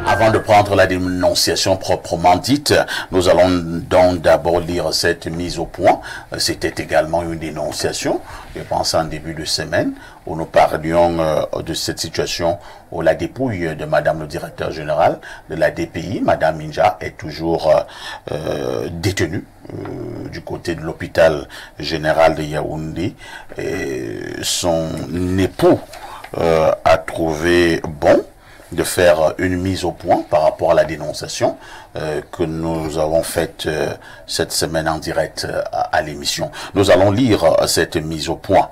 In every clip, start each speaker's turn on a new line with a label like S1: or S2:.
S1: Avant de prendre la dénonciation proprement dite, nous allons donc d'abord lire cette mise au point. C'était également une dénonciation, je pense en début de semaine, où nous parlions de cette situation où la dépouille de Madame le directeur général de la DPI, Madame Minja, est toujours détenue du côté de l'hôpital général de Yaoundé. Et son époux a trouvé bon de faire une mise au point par rapport à la dénonciation que nous avons faite cette semaine en direct à l'émission. Nous allons lire cette mise au point.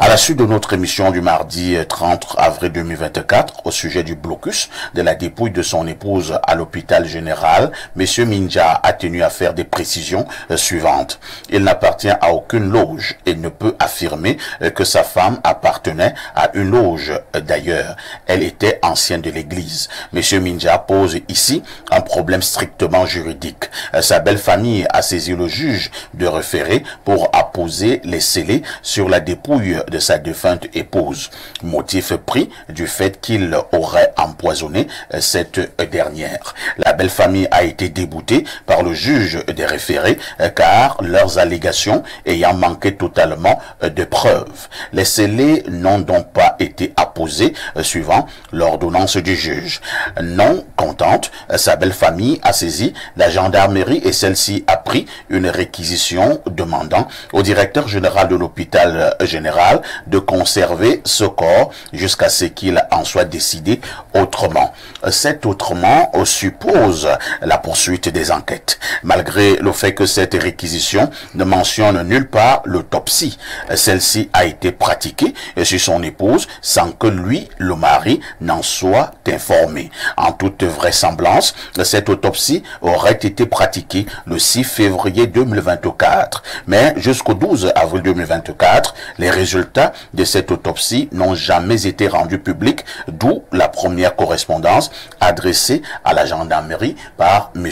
S1: À la suite de notre émission du mardi 30 avril 2024 au sujet du blocus de la dépouille de son épouse à l'hôpital général, M. Minja a tenu à faire des précisions suivantes. Il n'appartient à aucune loge et ne peut affirmer que sa femme appartenait à une loge d'ailleurs. Elle était ancienne de l'église. M. Minja pose ici un problème strictement juridique. Sa belle famille a saisi le juge de référé pour apposer les scellés sur la dépouille de sa défunte épouse, motif pris du fait qu'il aurait empoisonné cette dernière. La belle famille a été déboutée par le juge des référés car leurs allégations ayant manqué totalement de preuves. Les scellés n'ont donc pas été apposés suivant l'ordonnance du juge. Non contente, sa belle famille a saisi la gendarmerie et celle-ci a pris une réquisition demandant au directeur général de l'hôpital général de conserver ce corps jusqu'à ce qu'il en soit décidé autrement. Cet autrement suppose la poursuite des enquêtes, malgré le fait que cette réquisition ne mentionne nulle part l'autopsie. Celle-ci a été pratiquée sur son épouse sans que lui, le mari, n'en soit informé. En toute vraisemblance, cette autopsie aurait été pratiquée le 6 février 2024, mais jusqu'au 12 avril 2024, les résultats de cette autopsie n'ont jamais été rendus publics, d'où la première correspondance adressée à la gendarmerie par M.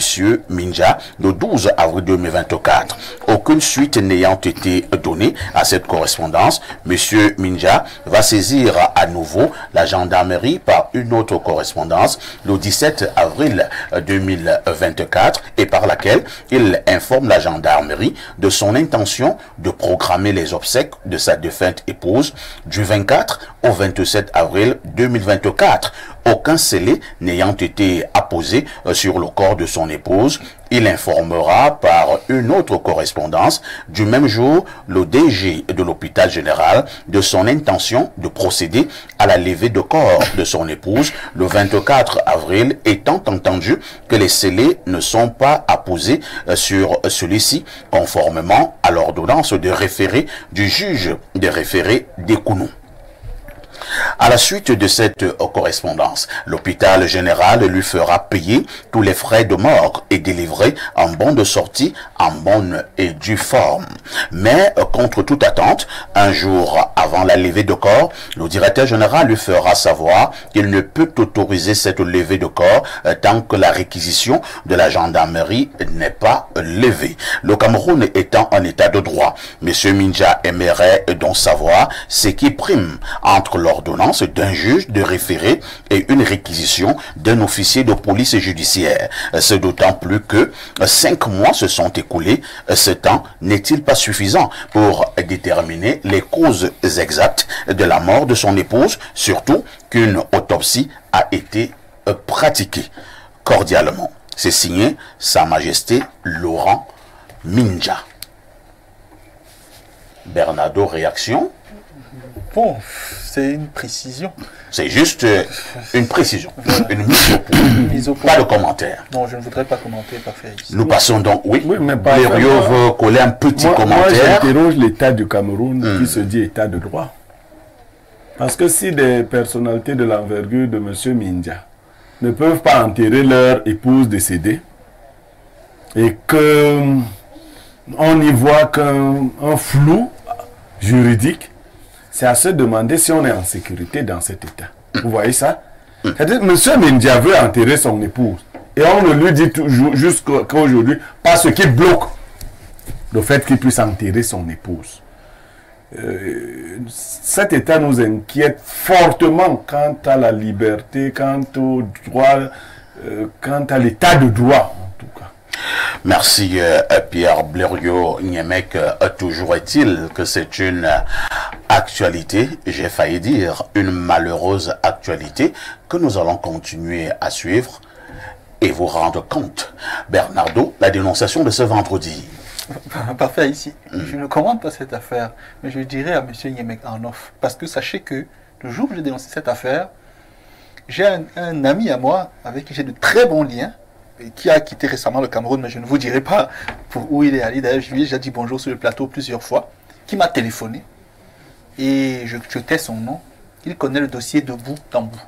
S1: Minja le 12 avril 2024. Aucune suite n'ayant été donnée à cette correspondance, M. Minja va saisir à nouveau la gendarmerie par une autre correspondance le 17 avril 2024 et par laquelle il informe la gendarmerie de son intention de programmer les obsèques de sa défunte épouse du 24 au 27 avril 2024. Aucun scellé n'ayant été apposé sur le corps de son épouse, il informera par une autre correspondance du même jour le DG de l'hôpital général de son intention de procéder à la levée de corps de son épouse le 24 avril, étant entendu que les scellés ne sont pas apposés sur celui-ci conformément à l'ordonnance de référé du juge des référés d'Ekounou. À la suite de cette correspondance, l'hôpital général lui fera payer tous les frais de mort et délivrer un bon de sortie en bonne et due forme. Mais, contre toute attente, un jour avant la levée de corps, le directeur général lui fera savoir qu'il ne peut autoriser cette levée de corps tant que la réquisition de la gendarmerie n'est pas levée. Le Cameroun étant en état de droit, M. Minja aimerait donc savoir ce qui prime entre l'ordonnance d'un juge de référé et une réquisition d'un officier de police judiciaire. C'est d'autant plus que 5 mois se sont écoulés. Ce temps n'est-il pas suffisant pour déterminer les causes exactes de la mort de son épouse, surtout qu'une autopsie a été pratiquée? Cordialement, c'est signé Sa Majesté Laurent Minja. Bernardo, réaction?
S2: Bon, c'est une précision.
S1: C'est juste une précision, une mise au point. Pas de commentaire.
S2: Non, je ne voudrais pas commenter, parfait.
S1: Nous passons donc, oui,
S3: mais
S1: Lério veut coller un petit commentaire.
S3: Moi, j'interroge l'État du Cameroun qui se dit État de droit. Parce que si des personnalités de l'envergure de M. Minja ne peuvent pas enterrer leur épouse décédée et que on y voit qu'un flou juridique, c'est à se demander si on est en sécurité dans cet état. Vous voyez ça? C'est-à-dire, M. Minja veut enterrer son épouse. Et on ne lui dit toujours, jusqu'à aujourd'hui, pas ce qui bloque le fait qu'il puisse enterrer son épouse. Cet état nous inquiète fortement quant à la liberté, quant au droit, quant à l'état de droit, en tout cas.
S1: Merci Pierre Blériot-Niemek. Toujours est-il que c'est une actualité, j'ai failli dire une malheureuse actualité, que nous allons continuer à suivre et vous rendre compte. Bernardo, la dénonciation de ce vendredi.
S2: Parfait, ici. Je ne commande pas cette affaire, mais je dirais à M. Niemek en off. Parce que sachez que le jour où j'ai dénoncé cette affaire, j'ai un ami à moi avec qui j'ai de très bons liens, et qui a quitté récemment le Cameroun, mais je ne vous dirai pas pour où il est allé. D'ailleurs, je lui ai déjà dit bonjour sur le plateau plusieurs fois, qui m'a téléphoné. Et je tais son nom. Il connaît le dossier de bout en bout.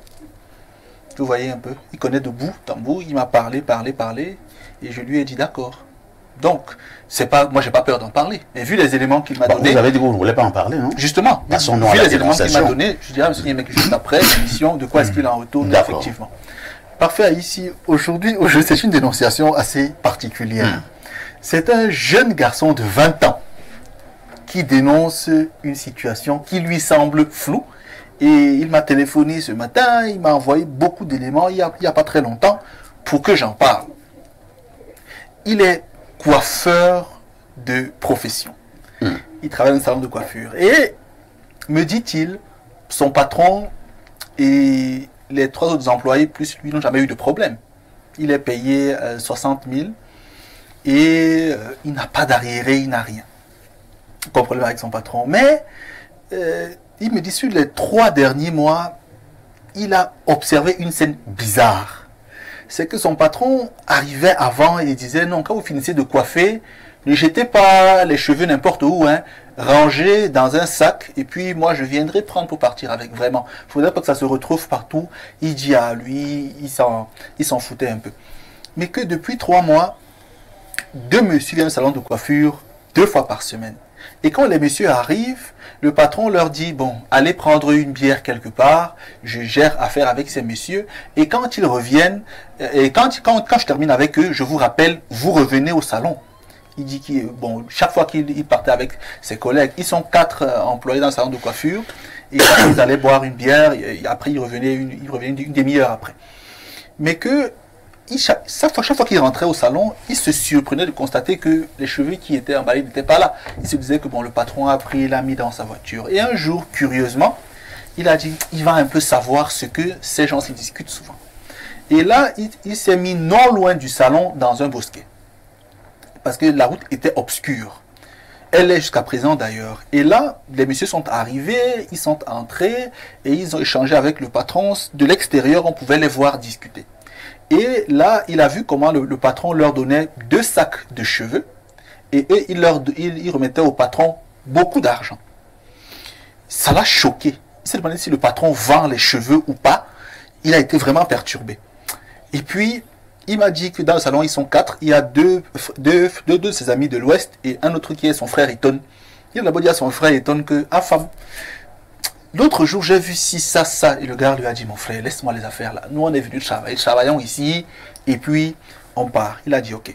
S2: Vous voyez un peu, il connaît de bout en bout. Il m'a parlé, et je lui ai dit d'accord. Donc, c'est pas, moi j'ai pas peur d'en parler. Mais vu les éléments qu'il m'a donnés.
S1: Vous avez dit que vous ne voulez pas en parler, non?
S2: Justement, vu les éléments qu'il m'a donnés, je dirais à M. Niemek juste après l'émission, de quoi est-ce qu'il en retourne effectivement. Parfait, ici, aujourd'hui, c'est une dénonciation assez particulière. C'est un jeune garçon de 20 ans qui dénonce une situation qui lui semble floue. Et il m'a téléphoné ce matin, il m'a envoyé beaucoup d'éléments il n'y a pas très longtemps pour que j'en parle. Il est coiffeur de profession. Il travaille dans un salon de coiffure. Et, me dit-il, son patron et les 3 autres employés, plus lui, n'ont jamais eu de problème. Il est payé 60 000 et il n'a pas d'arriéré, il n'a rien. Pas de problème avec son patron. Mais, il me dit, sur les 3 derniers mois, il a observé une scène bizarre. C'est que son patron arrivait avant et disait, non, quand vous finissez de coiffer, ne jetez pas les cheveux n'importe où, hein, rangez dans un sac, et puis moi je viendrai prendre pour partir avec, vraiment. Il ne faudrait pas que ça se retrouve partout. Il dit à lui, il s'en foutait un peu. Mais que depuis 3 mois, 2 messieurs viennent au salon de coiffure 2 fois par semaine. Et quand les messieurs arrivent, le patron leur dit, bon, allez prendre une bière quelque part, je gère affaire avec ces messieurs, et quand ils reviennent, et quand je termine avec eux, je vous rappelle, vous revenez au salon. Il dit que, bon, chaque fois qu'il partait avec ses collègues, ils sont 4 employés dans le salon de coiffure, et quand ils allaient boire une bière, et après ils revenaient une demi-heure après. Mais que, chaque fois qu'il rentrait au salon, il se surprenait de constater que les cheveux qui étaient emballés n'étaient pas là. Il se disait que bon, le patron a pris, l'a mis dans sa voiture. Et un jour, curieusement, il a dit, il va un peu savoir ce que ces gens se discutent souvent. Et là, il s'est mis non loin du salon dans un bosquet. Parce que la route était obscure. Elle est jusqu'à présent d'ailleurs. Et là, les messieurs sont arrivés, ils sont entrés et ils ont échangé avec le patron. De l'extérieur, on pouvait les voir discuter. Et là, il a vu comment le patron leur donnait 2 sacs de cheveux et eux, il remettait au patron beaucoup d'argent. Ça l'a choqué. Il s'est demandé si le patron vend les cheveux ou pas. Il a été vraiment perturbé. Et puis, il m'a dit que dans le salon, ils sont 4. Il y a deux de ses amis de l'Ouest et un autre qui est son frère Eton. Il a d'abord dit à son frère Eton que, ah femme, l'autre jour, j'ai vu ci, ça, ça. Et le gars lui a dit, mon frère, laisse-moi les affaires là. Nous, on est venus travailler. Travaillons ici. Et puis, on part. Il a dit, ok.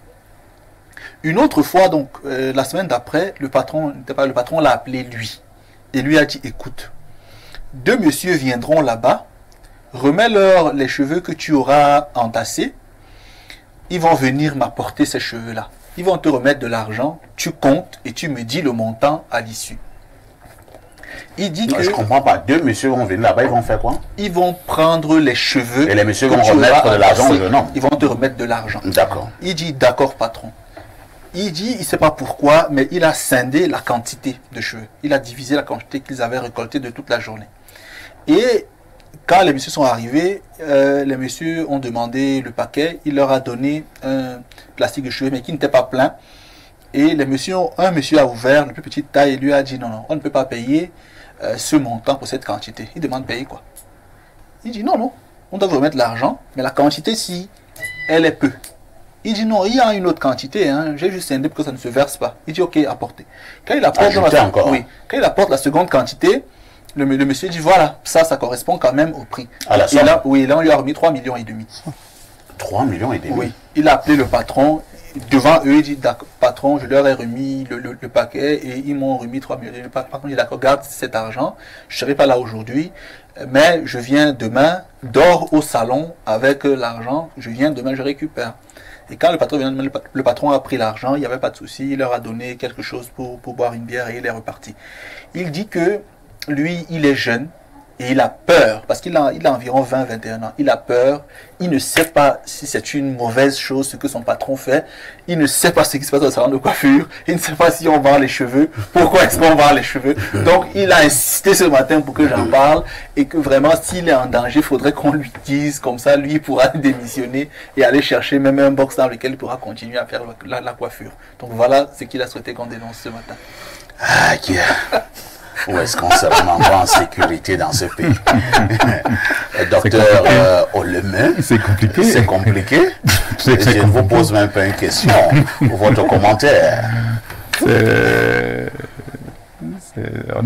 S2: Une autre fois, donc, la semaine d'après, le patron l'a appelé lui. Et lui a dit, écoute, 2 messieurs viendront là-bas. Remets-leur les cheveux que tu auras entassés. Ils vont venir m'apporter ces cheveux-là. Ils vont te remettre de l'argent. Tu comptes et tu me dis le montant à l'issue. Il dit que...
S1: Je comprends pas. 2 messieurs vont venir là-bas, ils vont faire quoi?
S2: Ils vont prendre les cheveux.
S1: Et les messieurs vont remettre de l'argent au jeune homme.
S2: Ils vont te remettre de l'argent.
S1: D'accord.
S2: Il dit, d'accord patron. Il dit, il ne sait pas pourquoi, mais il a scindé la quantité de cheveux. Il a divisé la quantité qu'ils avaient récoltée de toute la journée. Et quand les messieurs sont arrivés, les messieurs ont demandé le paquet. Il leur a donné un plastique de cheveux, mais qui n'était pas plein. Et un monsieur a ouvert, le plus petite taille, et lui a dit, non, non, on ne peut pas payer ce montant pour cette quantité. Il demande payer quoi? Il dit, non, non, on doit vous remettre l'argent, mais la quantité, si elle est peu. Il dit, non, il y a une autre quantité, hein, j'ai juste scindé pour que ça ne se verse pas. Il dit, ok, apportez. Quand il apporte, quand il apporte la seconde quantité, le monsieur dit, voilà, ça correspond quand même au prix.
S1: À la somme.
S2: Et là, oui, là, on lui a remis 3,5 millions.
S1: 3,5 millions?
S2: Oui, il a appelé le patron. devant eux, il dit, patron, je leur ai remis le paquet et ils m'ont remis 3 millions. Le patron dit, d'accord, garde cet argent, je ne serai pas là aujourd'hui, mais je viens demain, dors au salon avec l'argent, je viens demain, je récupère. Et quand le patron vient demain, le patron a pris l'argent, il n'y avait pas de souci, il leur a donné quelque chose pour boire une bière et il est reparti. Il dit que lui, il est jeune, et il a peur, parce qu'il a environ 20-21 ans, il a peur, il ne sait pas si c'est une mauvaise chose ce que son patron fait, il ne sait pas ce qui se passe dans le salon de coiffure, il ne sait pas si on vend les cheveux, pourquoi est-ce qu'on vend les cheveux. Donc il a insisté ce matin pour que j'en parle, et que vraiment s'il est en danger, il faudrait qu'on lui dise, comme ça lui pourra démissionner et aller chercher même un box dans lequel il pourra continuer à faire la coiffure. Donc voilà ce qu'il a souhaité qu'on dénonce ce matin.
S1: Ah, où est-ce qu'on se vraiment pas en sécurité dans ce pays? Docteur Oleme,
S4: c'est compliqué.
S1: C'est compliqué. Je ne vous pose même pas une question ou votre commentaire.
S4: On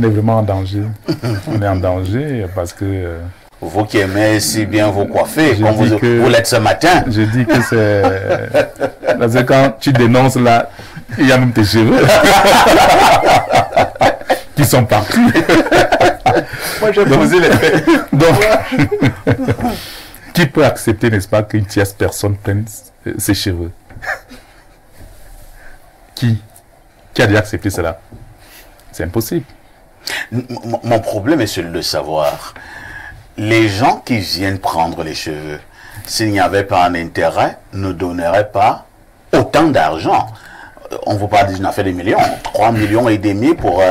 S4: est vraiment en danger. On est en danger parce que...
S1: Vous qui aimez si bien vous coiffer, comme vous l'êtes ce matin.
S4: Je dis que c'est... Parce que quand tu dénonces là, il y a même tes cheveux qui sont partis.
S2: Moi, j'ai posé les faits.
S4: Donc, qui peut accepter, n'est-ce pas, qu'une tierce personne prenne ses cheveux? Qui a déjà accepté cela? C'est impossible.
S1: Mon problème est celui de savoir, les gens qui viennent prendre les cheveux, s'il n'y avait pas un intérêt, ne donneraient pas autant d'argent. On vous parle d'une affaire de millions, 3,5 millions pour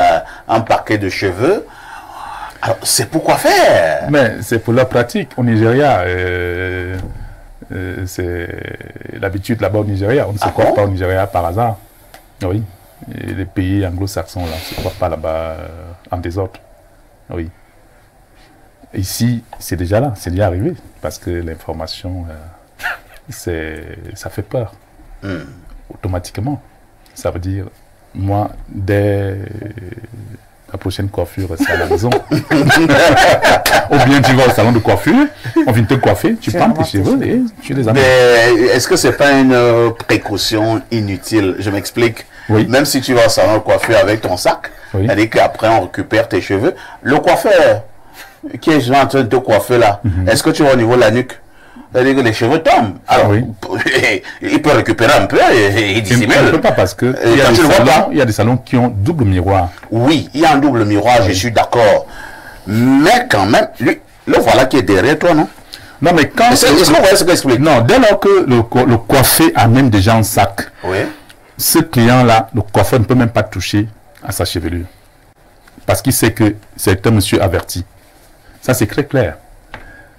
S1: un paquet de cheveux. Alors, c'est pourquoi faire?
S4: Mais c'est pour leur pratique. Au Nigeria, c'est l'habitude là-bas au Nigeria. On ne se coiffe pas au Nigeria par hasard. Oui. Et les pays anglo-saxons là, ne se coiffent pas là-bas en désordre. Oui. Ici, c'est déjà là, c'est déjà arrivé. Parce que l'information, ça fait peur. Automatiquement. Ça veut dire, moi, dès la prochaine coiffure, c'est à la maison. Ou bien tu vas au salon de coiffure, on vient te coiffer, tu prends tes cheveux et tu les amènes.
S1: Mais est-ce que c'est pas une précaution inutile? Je m'explique.
S4: Oui.
S1: Même si tu vas au salon de coiffure avec ton sac,
S4: oui.
S1: C'est-à-dire qu'après on récupère tes cheveux. Le coiffeur qui est en train de te coiffer là, est-ce que tu vas au niveau de la nuque? C'est-à-dire que les cheveux tombent. Alors,
S4: oui.
S1: Il peut récupérer un peu et il dissimule.
S4: Il ne peut pas parce que il y a des salons qui ont double miroir.
S1: Oui, il y a un double miroir, je suis d'accord. Mais quand même, lui, le voilà qui est derrière toi, non?
S4: Non, mais quand...
S1: Est-ce que vous voyez ce que j'explique?
S4: Non, dès lors que le coiffé amène des gens en sac,
S1: oui.
S4: Ce client-là, le coiffeur ne peut même pas toucher à sa chevelure. Parce qu'il sait que c'est un monsieur averti. Ça, c'est très clair.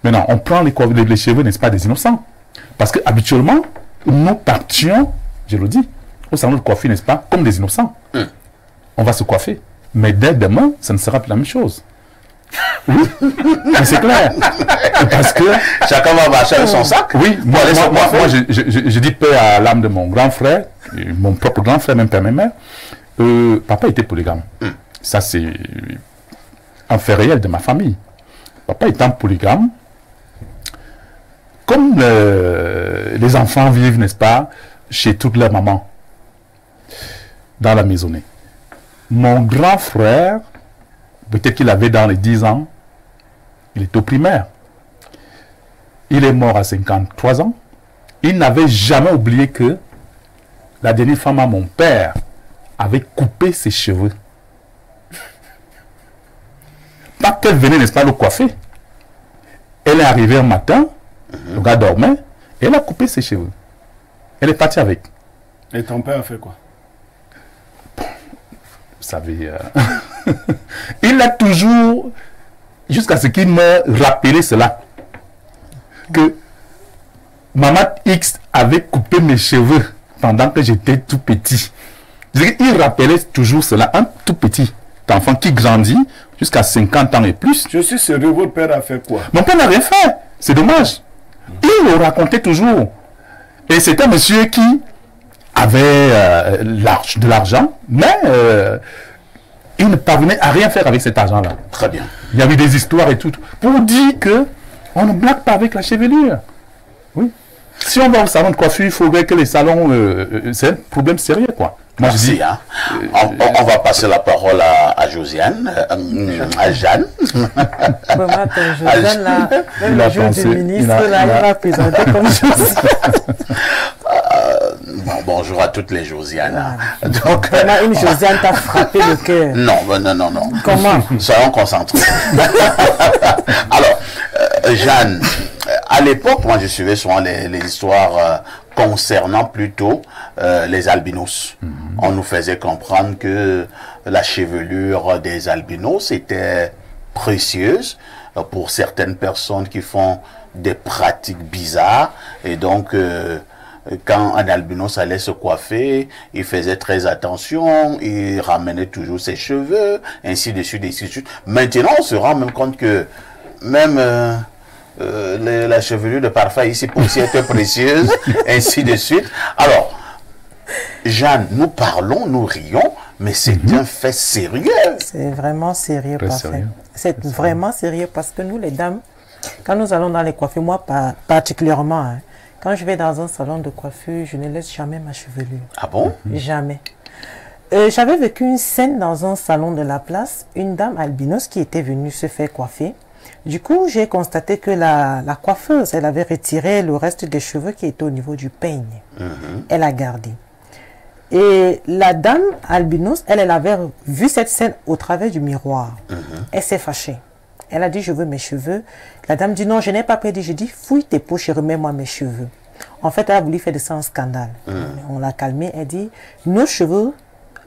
S4: Maintenant, on prend les cheveux, n'est-ce pas, des innocents. Parce que habituellement, nous partions, je le dis, au salon de coiffure, n'est-ce pas, comme des innocents. On va se coiffer. Mais dès demain, ça ne sera plus la même chose. Oui, c'est clair. Parce que
S1: chacun va marcher avec son sac.
S4: Oui, moi je dis paix à l'âme de mon grand frère, mon propre grand frère, même père, même mère. Papa était polygame. Ça, c'est un fait réel de ma famille. Papa étant polygame, comme les enfants vivent, n'est-ce pas, chez toute leur maman, dans la maisonnée. Mon grand frère, peut-être qu'il avait dans les 10 ans, il était au primaire. Il est mort à 53 ans. Il n'avait jamais oublié que la dernière femme à mon père avait coupé ses cheveux. Pas qu'elle venait, n'est-ce pas, le coiffer. Elle est arrivée un matin, le gars dormait, et elle a coupé ses cheveux. Elle est partie avec.
S3: Et ton père a fait quoi?
S4: Vous savez, il a toujours, jusqu'à ce qu'il me rappelait cela, que Maman X avait coupé mes cheveux pendant que j'étais tout petit. Il rappelait toujours cela, un tout petit enfant qui grandit jusqu'à 50 ans et plus.
S3: Je suis sérieux, votre père a fait quoi?
S4: Mon père n'a rien fait, c'est dommage. Il le racontait toujours. Et c'est un monsieur qui avait de l'argent, mais il ne parvenait à rien faire avec cet argent-là.
S1: Très bien.
S4: Il y avait des histoires et tout. Pour dire que on ne blague pas avec la chevelure. Oui. Si on va au salon de coiffure, il faudrait que les salons... c'est un problème sérieux, quoi. Moi,
S1: merci.
S4: Je dis,
S1: hein. On va passer la parole à Josiane, à Jeanne.
S5: Vraiment, Josiane, là, même le jour du ministre, il va présenter comme Josiane.
S1: Bonjour à toutes les Josianes.
S5: Ah. Donc, vraiment, une Josiane t'a frappé le cœur.
S1: Non.
S5: Comment?
S1: Soyons concentrés. Alors, Jeanne, à l'époque, moi je suivais souvent les histoires concernant plutôt les albinos. On nous faisait comprendre que la chevelure des albinos était précieuse pour certaines personnes qui font des pratiques bizarres. Et donc, quand un albinos allait se coiffer, il faisait très attention, il ramenait toujours ses cheveux, ainsi de suite, ainsi de suite. Maintenant, on se rend même compte que même la chevelure de parfum ici aussi était précieuse, ainsi de suite. Alors, Jeanne, nous parlons, nous rions, mais c'est un fait sérieux.
S5: C'est vraiment sérieux, parfait. C'est vraiment sérieux parce que nous, les dames, quand nous allons dans les coiffures, moi particulièrement, hein, quand je vais dans un salon de coiffure, je ne laisse jamais ma chevelure.
S1: Ah bon?
S5: Jamais. J'avais vécu une scène dans un salon de la place, une dame albinos qui était venue se faire coiffer. Du coup, j'ai constaté que la coiffeuse, elle avait retiré le reste des cheveux qui étaient au niveau du peigne. Elle a gardé. Et la dame albinos, elle avait vu cette scène au travers du miroir. Elle s'est fâchée. Elle a dit, je veux mes cheveux. La dame dit, non, je n'ai pas pris. Je dis, fouille tes poches et remets-moi mes cheveux. En fait, elle a voulu faire de ça un scandale. On l'a calmée. Elle dit, nos cheveux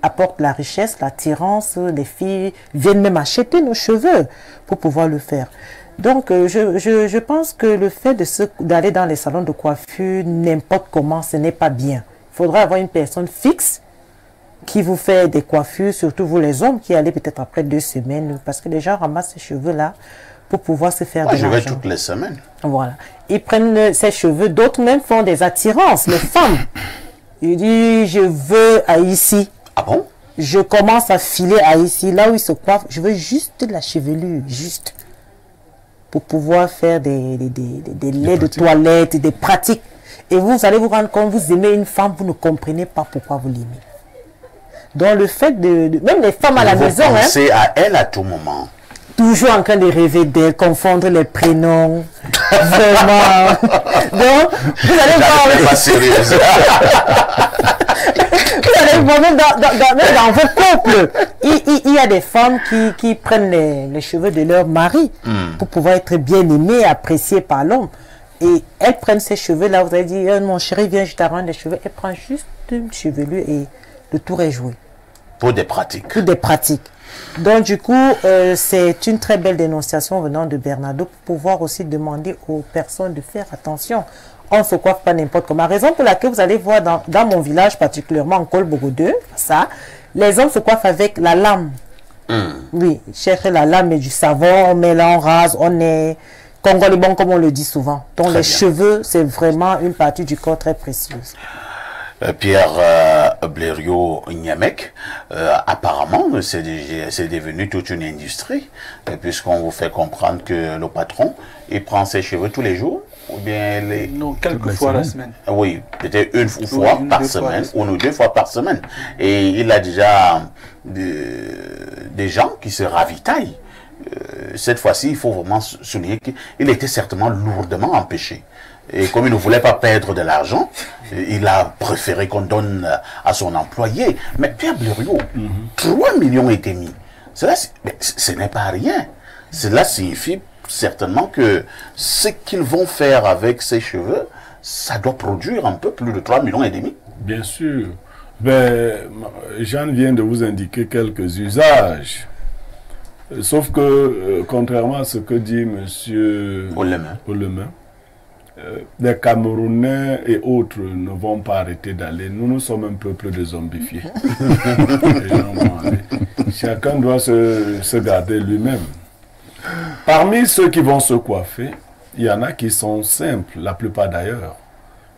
S5: apportent la richesse, l'attirance. Les filles viennent même acheter nos cheveux pour pouvoir le faire. Donc, je pense que le fait d'aller dans les salons de coiffure, n'importe comment, ce n'est pas bien. Il faudra avoir une personne fixe qui vous fait des coiffures, surtout vous les hommes qui allez peut-être après 2 semaines, parce que les gens ramassent ces cheveux-là pour pouvoir se faire de l'argent.
S1: Je vais toutes les semaines.
S5: Voilà. Ils prennent ces cheveux, d'autres même font des attirances, les femmes. Ils disent, je veux à ici.
S1: Ah bon?
S5: Je commence à filer à ici, là où ils se coiffent, je veux juste de la chevelure, juste. Pour pouvoir faire des laits de toilette, des pratiques. Et vous allez vous rendre compte, vous aimez une femme, vous ne comprenez pas pourquoi vous l'aimez. Donc le fait même les femmes à la maison,
S1: vous pensez à elle à tout moment.
S5: Toujours en train de rêver d'elle, confondre les prénoms. Vraiment. Donc, vous allez voir.
S1: Pas sérieuse.
S5: Vous allez voir même dans vos couples. Il y a des femmes qui prennent les cheveux de leur mari pour pouvoir être bien aimées, appréciées par l'homme. Et elles prennent ces cheveux-là, vous allez dire, mon chéri, viens, je t'arrange les cheveux. Elle prend juste une chevelure et le tour est joué.
S1: Pour des pratiques.
S5: Pour des pratiques. Donc, du coup, c'est une très belle dénonciation venant de Bernardo pour pouvoir aussi demander aux personnes de faire attention. On ne se coiffe pas n'importe comment. Raison pour laquelle vous allez voir dans mon village, particulièrement en Kolbogo 2, ça, les hommes se coiffent avec la lame. Oui, chercher la lame et du savon, on met là, on rase, on est congolais comme on le dit souvent. Donc, les cheveux, c'est vraiment une partie du corps très précieuse.
S1: Pierre Blériot-Niamek, apparemment, c'est devenu toute une industrie, puisqu'on vous fait comprendre que le patron, il prend ses cheveux tous les jours, ou bien
S2: non, quelques fois la semaine.
S1: Oui, peut-être une fois par semaine, ou 2 fois par semaine. Et il a déjà des gens qui se ravitaillent. Cette fois-ci, il faut vraiment souligner qu'il était certainement lourdement empêché. Et comme il ne voulait pas perdre de l'argent, il a préféré qu'on donne à son employé. Mais Pierre Blériot, 3,5 millions, ce n'est pas rien. Cela signifie certainement que ce qu'ils vont faire avec ces cheveux, ça doit produire un peu plus de 3,5 millions.
S3: Bien sûr. Ben, Jeanne vient de vous indiquer quelques usages. Sauf que, contrairement à ce que dit M. Olemain, les Camerounais et autres ne vont pas arrêter d'aller. Nous sommes un peuple de zombifiés. Les gens vont aller. Chacun doit se garder lui-même. Parmi ceux qui vont se coiffer, il y en a qui sont simples, la plupart d'ailleurs.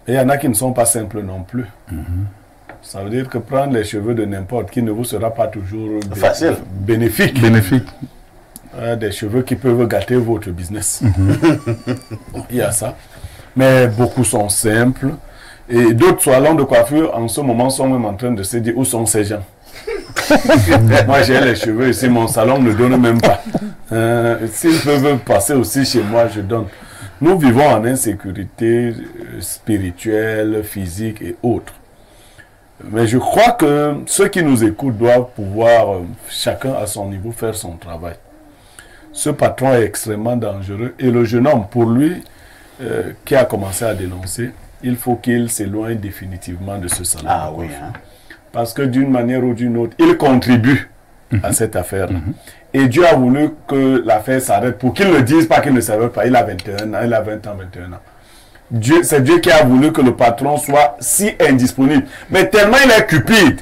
S3: Et il y en a qui ne sont pas simples non plus. Ça veut dire que prendre les cheveux de n'importe qui ne vous sera pas toujours
S1: facile,
S3: bénéfique. Des cheveux qui peuvent gâter votre business. Il y a ça. Mais beaucoup sont simples. Et d'autres salons de coiffure, en ce moment, sont même en train de se dire où sont ces gens. Moi, j'ai les cheveux ici, mon salon ne donne même pas. S'ils peuvent passer aussi chez moi, je donne. Nous vivons en insécurité spirituelle, physique et autres. Mais je crois que ceux qui nous écoutent doivent pouvoir, chacun à son niveau, faire son travail. Ce patron est extrêmement dangereux. Et le jeune homme, pour lui, qui a commencé à dénoncer, il faut qu'il s'éloigne définitivement de ce salon.
S1: Ah oui. Hein.
S3: Parce que d'une manière ou d'une autre, il contribue à cette affaire. Et Dieu a voulu que l'affaire s'arrête pour qu'il ne dise pas qu'il ne savait pas. Il a 21 ans, il a 20 ans, 21 ans. C'est Dieu qui a voulu que le patron soit si indisponible. Mais tellement il est cupide.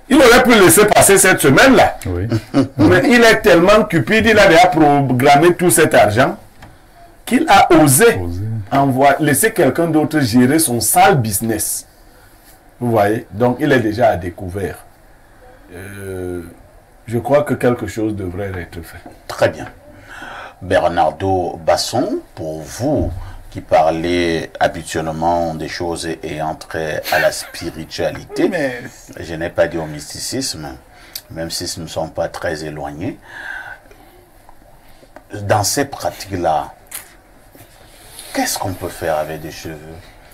S3: Il aurait pu le laisser passer cette semaine-là.
S4: Oui.
S3: Mais il est tellement cupide, il a déjà programmé tout cet argent qu'il a osé laisser quelqu'un d'autre gérer son sale business. Vous voyez? Donc il est déjà à découvert. Je crois que quelque chose devrait être fait.
S1: Très bien. Bernardo Basson, pour vous qui parlez habituellement des choses ayant trait à la spiritualité,
S2: Mais...
S1: je n'ai pas dit au mysticisme, même si ce ne sont pas très éloignés, dans ces pratiques-là, qu'est-ce qu'on peut faire avec des cheveux?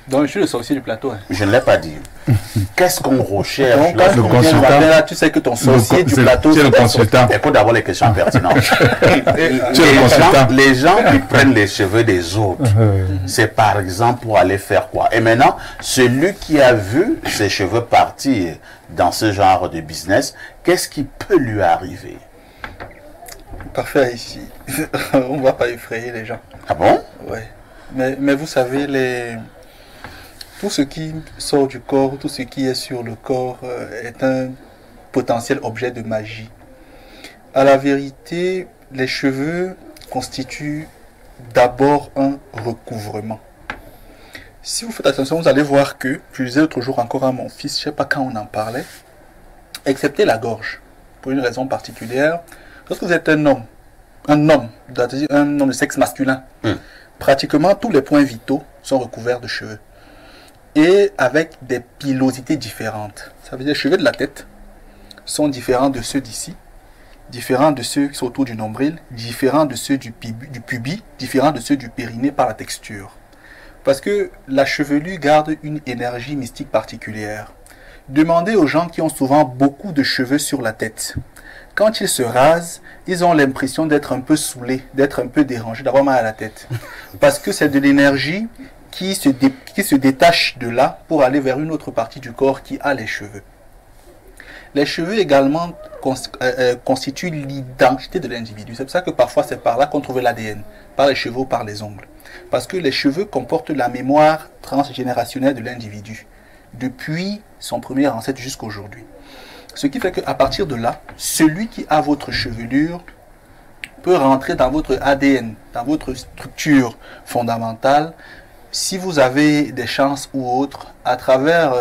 S2: Donc, je suis le sorcier du plateau. Hein.
S1: Je ne l'ai pas dit. Qu'est-ce qu'on recherche?
S2: Donc, quand
S4: le
S2: on vient
S4: consultant,
S2: là, tu sais que ton sorcier du plateau,
S4: c'est le consultant.
S1: Écoute d'abord les questions pertinentes.
S4: consultant.
S1: Les gens qui prennent les cheveux des autres, c'est par exemple pour aller faire quoi? Et maintenant, celui qui a vu ses cheveux partir dans ce genre de business, qu'est-ce qui peut lui arriver?
S2: Parfait ici. On ne va pas effrayer les gens.
S1: Ah bon?
S2: Ouais. Mais vous savez, tout ce qui sort du corps, tout ce qui est sur le corps est un potentiel objet de magie. À la vérité, les cheveux constituent d'abord un recouvrement. Si vous faites attention, vous allez voir que, je disais l'autre jour encore à mon fils, je ne sais pas quand on en parlait, excepté la gorge, pour une raison particulière, lorsque vous êtes un homme de sexe masculin, pratiquement tous les points vitaux sont recouverts de cheveux. Et avec des pilosités différentes. Ça veut dire que les cheveux de la tête sont différents de ceux d'ici, différents de ceux qui sont autour du nombril, différents de ceux du pubis, différents de ceux du périnée par la texture. Parce que la chevelure garde une énergie mystique particulière. Demandez aux gens qui ont souvent beaucoup de cheveux sur la tête. Quand ils se rasent, ils ont l'impression d'être un peu saoulés, d'être un peu dérangés, d'avoir mal à la tête. Parce que c'est de l'énergie qui se détache de là pour aller vers une autre partie du corps qui a les cheveux. Les cheveux également constituent l'identité de l'individu. C'est pour ça que parfois c'est par là qu'on trouve l'ADN, par les cheveux ou par les ongles. Parce que les cheveux comportent la mémoire transgénérationnelle de l'individu, depuis son premier ancêtre jusqu'à aujourd'hui. Ce qui fait qu'à partir de là, celui qui a votre chevelure peut rentrer dans votre ADN, dans votre structure fondamentale. Si vous avez des chances ou autres, à travers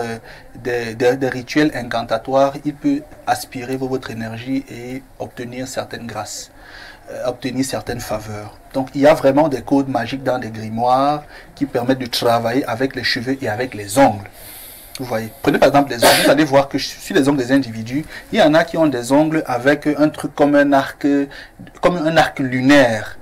S2: des rituels incantatoires, il peut aspirer votre énergie et obtenir certaines grâces, obtenir certaines faveurs. Donc il y a vraiment des codes magiques dans des grimoires qui permettent de travailler avec les cheveux et avec les ongles. Vous voyez, prenez par exemple les ongles, vous allez voir que sur les ongles des individus, il y en a qui ont des ongles avec un truc comme un arc lunaire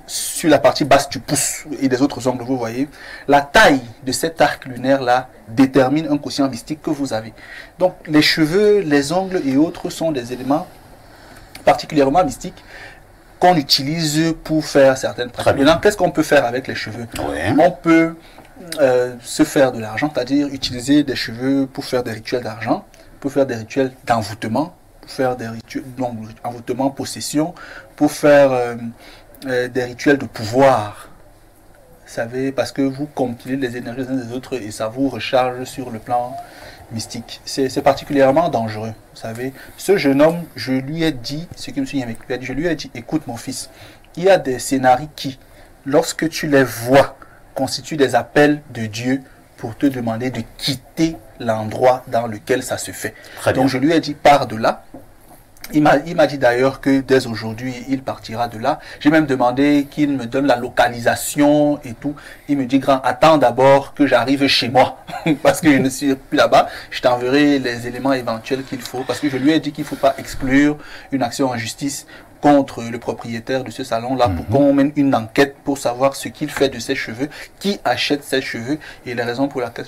S2: sur la partie basse du pouce et des autres ongles, vous voyez. La taille de cet arc lunaire-là détermine un quotient mystique que vous avez. Donc les cheveux, les ongles et autres sont des éléments particulièrement mystiques qu'on utilise pour faire certaines pratiques. Maintenant, qu'est-ce qu'on peut faire avec les cheveux? On peut se faire de l'argent, c'est-à-dire utiliser des cheveux pour faire des rituels d'argent, pour faire des rituels d'envoûtement, pour faire des rituels d'envoûtement, possession, pour faire des rituels de pouvoir. Vous savez, parce que vous compilez les énergies des uns des autres et ça vous recharge sur le plan mystique. C'est particulièrement dangereux. Vous savez, ce jeune homme, je lui ai dit, ce que M. Yamek a dit, je lui ai dit, écoute mon fils, il y a des scénarios qui, lorsque tu les vois, constituent des appels de Dieu pour te demander de quitter l'endroit dans lequel ça se fait. Donc je lui ai dit, pars de là, Il m'a dit d'ailleurs que dès aujourd'hui, il partira de là. J'ai même demandé qu'il me donne la localisation et tout. Il me dit, grand, attends d'abord que j'arrive chez moi. Parce que je ne suis plus là-bas. Je t'enverrai les éléments éventuels qu'il faut. Parce que je lui ai dit qu'il ne faut pas exclure une action en justice contre le propriétaire de ce salon-là pour qu'on mène une enquête pour savoir ce qu'il fait de ses cheveux, qui achète ses cheveux et les raisons pour lesquelles...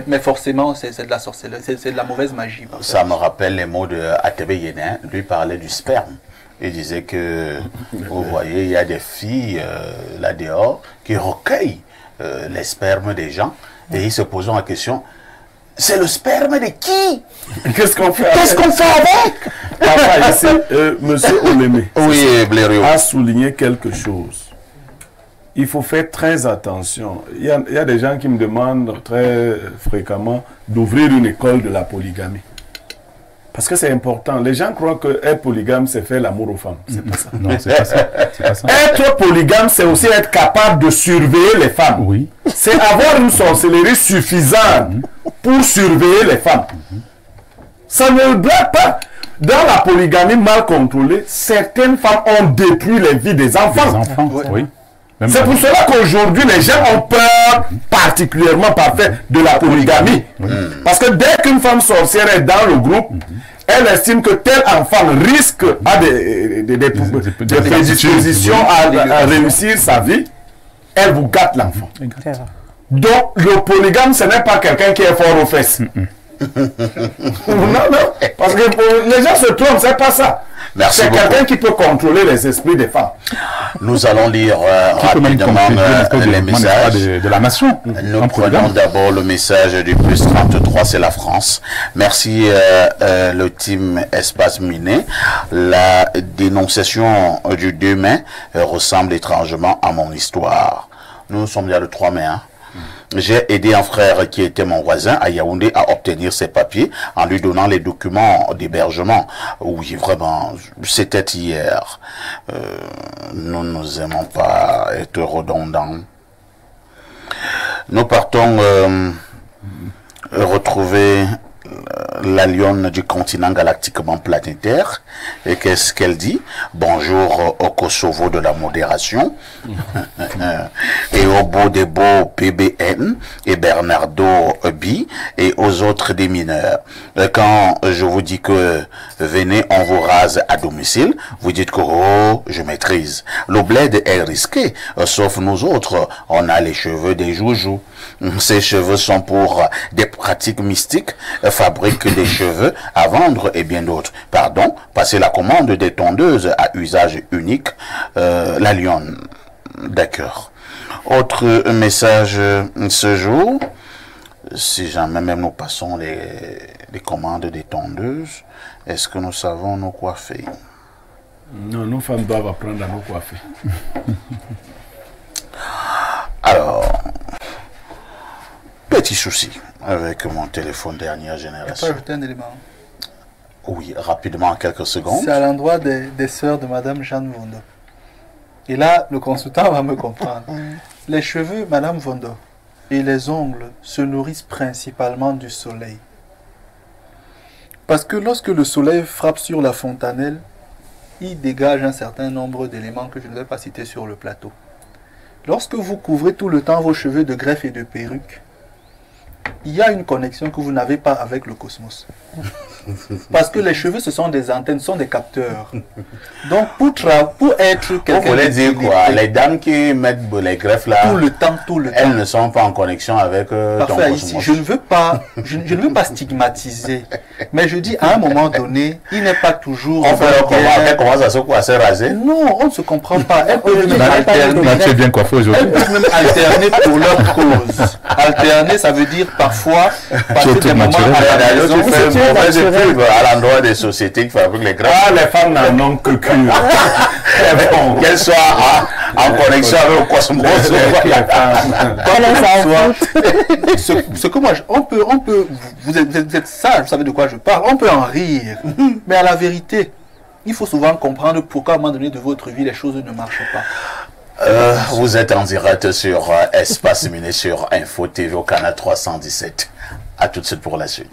S2: Mais forcément, c'est de la sorcellerie, c'est de la mauvaise magie.
S1: Ça me rappelle les mots de Atebe Yenin. Lui parlait du sperme. Il disait que, vous voyez, il y a des filles là dehors qui recueillent les spermes des gens et ils se posent la question... C'est le sperme de qui?
S3: Qu'est-ce qu'on fait
S1: Qu'est-ce qu'on fait avec?
S3: Papa, ici, monsieur Olémé
S1: a
S3: souligné quelque chose. Il faut faire très attention. Il y a des gens qui me demandent très fréquemment d'ouvrir une école de la polygamie. Parce que c'est important. Les gens croient qu'être polygame, c'est faire l'amour aux femmes. C'est pas ça.
S4: Non, c'est pas ça. Pas ça.
S3: Être polygame, c'est aussi être capable de surveiller les femmes.
S4: Oui.
S3: C'est avoir une sorcellerie suffisante pour surveiller les femmes. Ça ne blague pas. Dans la polygamie mal contrôlée, certaines femmes ont détruit les vies des enfants.
S4: Les enfants, oui.
S3: C'est pour cela qu'aujourd'hui, les gens ont peur particulièrement parfait de la polygamie. Parce que dès qu'une femme sorcière est dans le groupe, elle estime que tel enfant risque à des prédispositions à réussir sa vie, elle vous gâte l'enfant. Donc, le polygame, ce n'est pas quelqu'un qui est fort aux fesses. Non, parce que les gens se trompent, c'est pas ça. C'est quelqu'un qui peut contrôler les esprits des femmes.
S1: Nous allons lire rapidement les messages
S4: de la nation.
S1: Nous prenons d'abord le message du plus 33, c'est la France. Merci le team Espace Miné. La dénonciation du 2 mai ressemble étrangement à mon histoire. Nous sommes déjà le 3 mai, hein. J'ai aidé un frère qui était mon voisin à Yaoundé à obtenir ses papiers en lui donnant les documents d'hébergement. Oui, vraiment, c'était hier. Nous n'aimons pas être redondants. Nous partons retrouver la lionne du continent galactiquement planétaire. Et qu'est-ce qu'elle dit? Bonjour au Kosovo de la modération et au beau des beaux PBN et Bernardo Bi et aux autres des mineurs. Quand je vous dis que venez, on vous rase à domicile, vous dites que oh, je maîtrise. Le bled est risqué, sauf nous autres, on a les cheveux des joujoux. Ces cheveux sont pour des pratiques mystiques, fabriquent des cheveux à vendre et bien d'autres. Pardon, passer la commande des tondeuses à usage unique, la lionne. D'accord. Autre message ce jour, si jamais même nous passons les commandes des tondeuses, est-ce que nous savons nous coiffer?
S3: Non, nos femmes doivent apprendre à nous coiffer.
S1: Alors, petit souci avec mon téléphone dernière génération.
S2: Je peux ajouter un élément?
S1: Oui, rapidement, en quelques secondes.
S2: C'est à l'endroit des sœurs de Madame Jeanne Vondo. Et là, le consultant va me comprendre. Les cheveux, Madame Vondo, et les ongles se nourrissent principalement du soleil. Parce que lorsque le soleil frappe sur la fontanelle, il dégage un certain nombre d'éléments que je ne vais pas citer sur le plateau. Lorsque vous couvrez tout le temps vos cheveux de greffe et de perruque, il y a une connexion que vous n'avez pas avec le cosmos. Parce que les cheveux, ce sont des antennes, ce sont des capteurs. Donc, pour être quelqu'un...
S1: Vous voulez dire quoi? Les dames qui mettent les greffes là,
S2: tout le temps,
S1: elles ne sont pas en connexion avec ton cosmos.
S2: Ici, je ne veux pas stigmatiser, mais je dis à un moment donné, il n'est pas toujours...
S1: On fait elle commence à se coiffer, raser?
S2: Non, on ne se comprend pas. Elles peuvent même alterner.
S4: Tu es bien coiffé aujourd'hui.
S2: Elles peuvent même alterner pour leur cause. Alterner, ça veut dire parfois passer des moments à la maison.
S1: Tu fais une mauvaise pub à l'endroit des sociétés qui fabriquent les greffes.
S3: Ah, les femmes n'en ont que cure.
S1: Qu'elles soient en connexion avec le cosmos.
S2: Ce que moi, vous êtes sage, vous savez de quoi je parle, on peut en rire. Mais à la vérité, il faut souvent comprendre pourquoi à un moment donné de votre vie, les choses ne marchent pas.
S1: Vous êtes en direct sur Espace Miné sur Info TV au canal 317. À tout de suite pour la suite.